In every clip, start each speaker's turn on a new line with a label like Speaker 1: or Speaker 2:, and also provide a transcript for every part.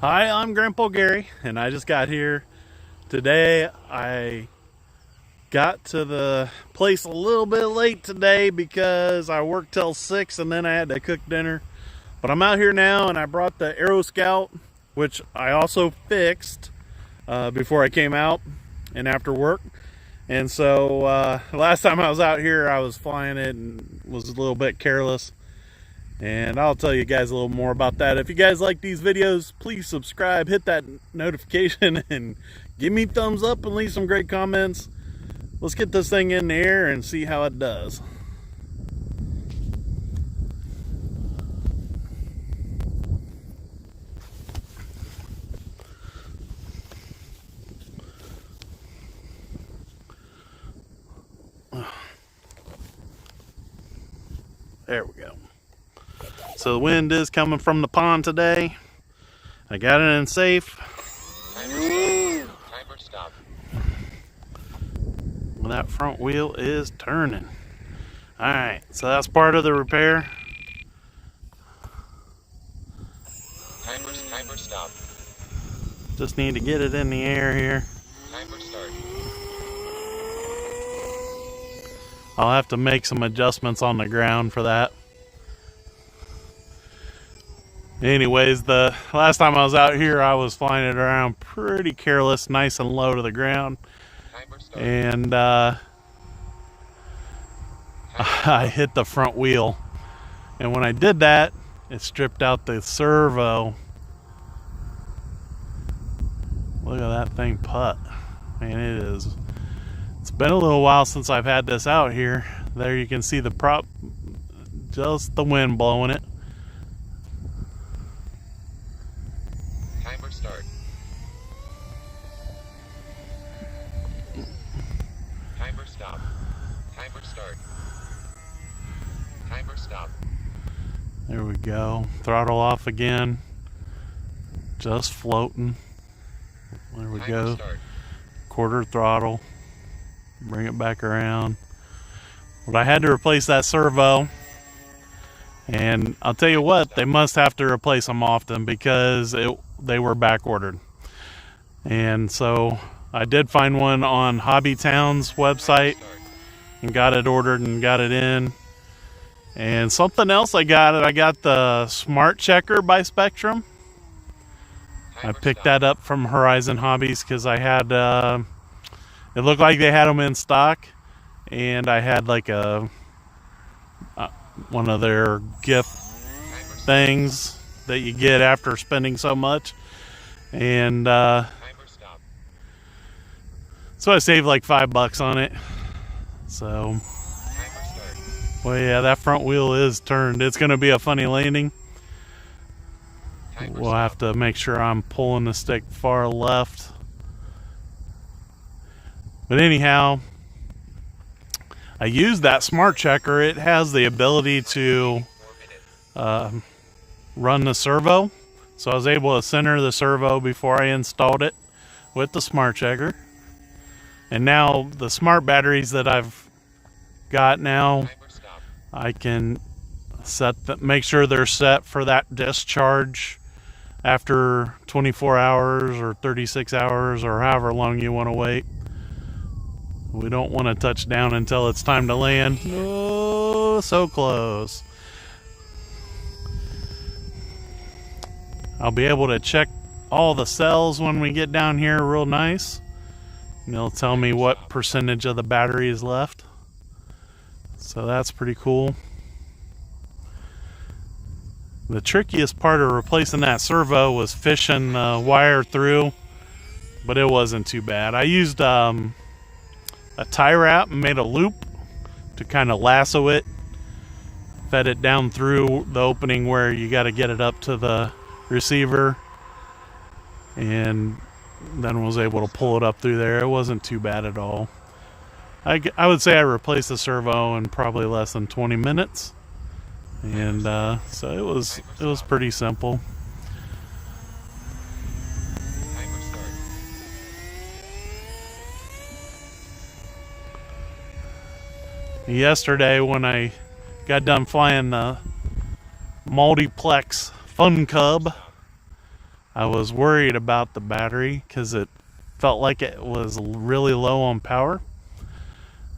Speaker 1: Hi, I'm Grandpa Gary, and I just got here today. I got to the place a little bit late today because I worked till 6 and then I had to cook dinner. But I'm out here now, and I brought the Aeroscout, which I also fixed before I came out and after work. And so last time I was out here, I was flying it and was a little bit careless. And I'll tell you guys a little more about that. If you guys like these videos, please subscribe, hit that notification, and give me thumbs up and leave some great comments. Let's get this thing in the air and see how it does. There we go. So the wind is coming from the pond today. I got it in safe.
Speaker 2: Timer stop.
Speaker 1: Well, that front wheel is turning. Alright, so that's part of the repair.
Speaker 2: Timer stop.
Speaker 1: Just need to get it in the air here.
Speaker 2: Timer start.
Speaker 1: I'll have to make some adjustments on the ground for that. Anyways, the last time I was out here, I was flying it around pretty careless, nice and low to the ground. And I hit the front wheel. And when I did that, it stripped out the servo. Look at that thing putt. Man, it's been a little while since I've had this out here. There you can see the prop, just the wind blowing it.
Speaker 2: Timer start. Timer stop. Timer start. Timer stop.
Speaker 1: There we go. Throttle off again. Just floating. There we go.
Speaker 2: Start.
Speaker 1: Quarter throttle. Bring it back around. But I had to replace that servo. And I'll tell you what, they must have to replace them often because they were back ordered. And so I did find one on Hobbytown's website and got it ordered and got it in. And something else I got the Smart Checker by Spectrum. I picked that up from Horizon Hobbies because I had it looked like they had them in stock, and I had like one of their gift things that you get after spending so much, and so I saved like $5 on it. So well, yeah, that front wheel is turned. It's going to be a funny landing. We'll have to make sure I'm pulling the stick far left. But anyhow, I used that Smart Checker. It has the ability to run the servo. So I was able to center the servo before I installed it with the Smart Checker. And now the smart batteries that I've got now, I can make sure they're set for that discharge after 24 hours or 36 hours or however long you want to wait. We don't want to touch down until it's time to land. Oh, so close. I'll be able to check all the cells when we get down here real nice. And it'll tell me what percentage of the battery is left. So that's pretty cool. The trickiest part of replacing that servo was fishing the wire through, but it wasn't too bad. I used a tie wrap and made a loop to kind of lasso it, fed it down through the opening where you got to get it up to the receiver, and then was able to pull it up through there. It wasn't too bad at all. I would say I replaced the servo in probably less than 20 minutes. And so it was pretty simple. Yesterday when I got done flying the multiplex Fun Cub, I was worried about the battery because it felt like it was really low on power.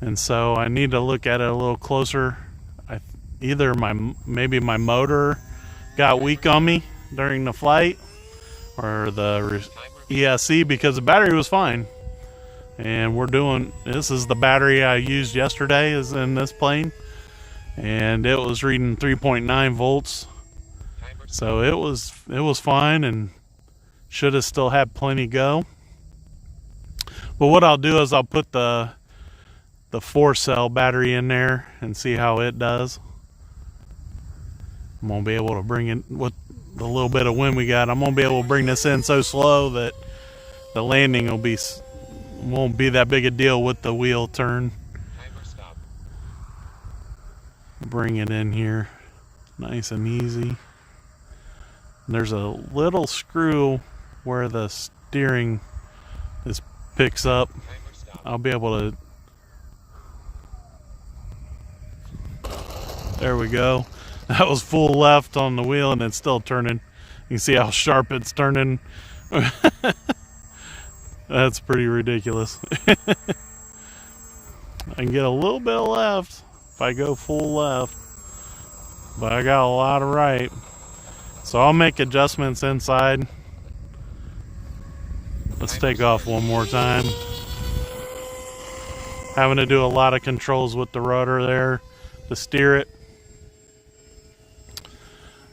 Speaker 1: And so I need to look at it a little closer. Either maybe my motor got weak on me during the flight, or the ESC, because the battery was fine. And this is the battery I used yesterday is in this plane, and it was reading 3.9 volts. So it was fine and should have still had plenty go. But what I'll do is I'll put the 4-cell battery in there and see how it does. I'm gonna be able to bring it with the little bit of wind we got. I'm gonna be able to bring this in so slow that the landing won't be that big a deal with the wheel turn. Bring it in here nice and easy. There's a little screw where the steering picks up. I'll be able to. There we go. That was full left on the wheel and it's still turning. You can see how sharp it's turning. That's pretty ridiculous. I can get a little bit of left if I go full left, but I got a lot of right. So I'll make adjustments inside. Let's take off one more time. Having to do a lot of controls with the rudder there to steer it.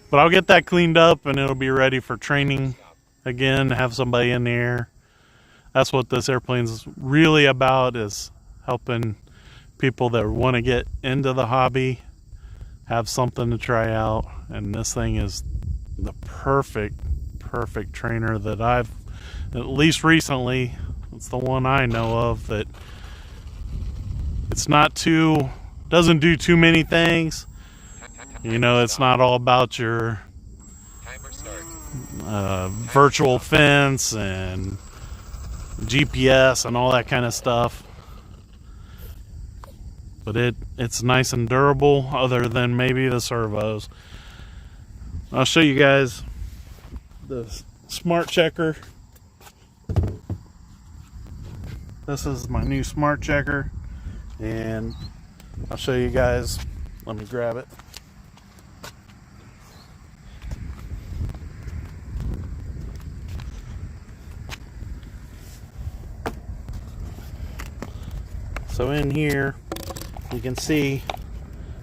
Speaker 1: But I'll get that cleaned up and it'll be ready for training again, have somebody in the air. That's what this airplane's really about, is helping people that want to get into the hobby have something to try out. And this thing is the perfect trainer that I've, at least recently, it's the one I know of that doesn't do too many things. You know, it's not all about your virtual fence and GPS and all that kind of stuff. But it's nice and durable, other than maybe the servos. I'll show you guys the smart checker. This is my new smart checker, and I'll show you guys. Let me grab it. So in here, you can see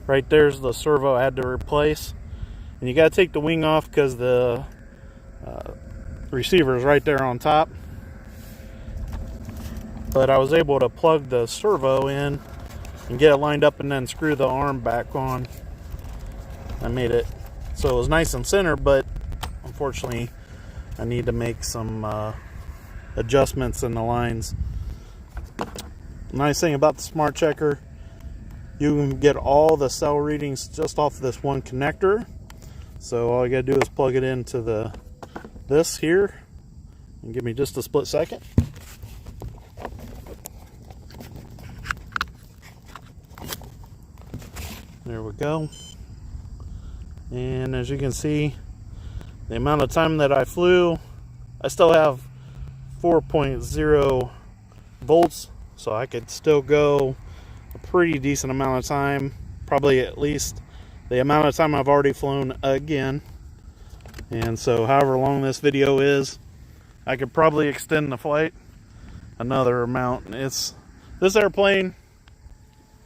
Speaker 1: right there's the servo I had to replace. And you got to take the wing off because the receiver is right there on top. But I was able to plug the servo in and get it lined up and then screw the arm back on. I made it so it was nice and center, but unfortunately I need to make some adjustments in the lines. Nice thing about the smart checker, you can get all the cell readings just off of this one connector. So all you gotta do is plug it into this here, and give me just a split second. There we go. And as you can see, the amount of time that I flew, I still have 4.0 volts. So I could still go a pretty decent amount of time, probably at least the amount of time I've already flown again. And so however long this video is, I could probably extend the flight another amount. This airplane,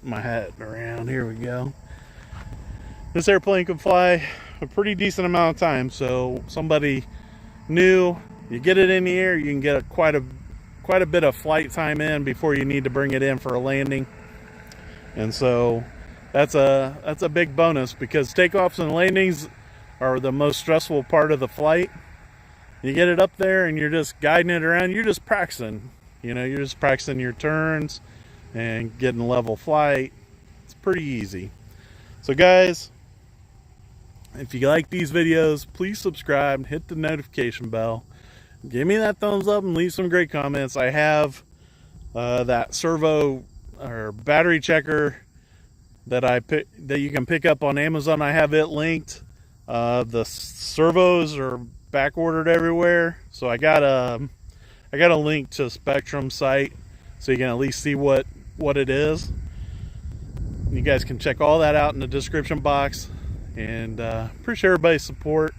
Speaker 1: my hat around, here we go. This airplane could fly a pretty decent amount of time. So somebody new, you get it in the air, you can get quite a bit of flight time in before you need to bring it in for a landing. And so that's a big bonus, because takeoffs and landings are the most stressful part of the flight. You get it up there and you're just guiding it around, you're just practicing. You know, you're just practicing your turns and getting level flight. It's pretty easy. So guys, if you like these videos, please subscribe, hit the notification bell. Give me that thumbs up and leave some great comments. I have that servo or battery checker that you can pick up on Amazon. I have it linked. The servos are back ordered everywhere. So I got a link to Spectrum site so you can at least see what it is. You guys can check all that out in the description box. And appreciate everybody's support.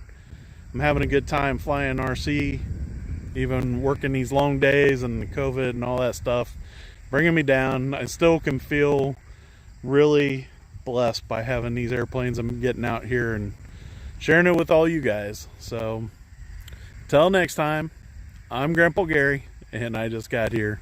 Speaker 1: I'm having a good time flying RC, even working these long days and the COVID and all that stuff bringing me down. I still can feel really blessed by having these airplanes. I'm getting out here and sharing it with all you guys. So till next time, I'm Grandpa Gary, and I just got here.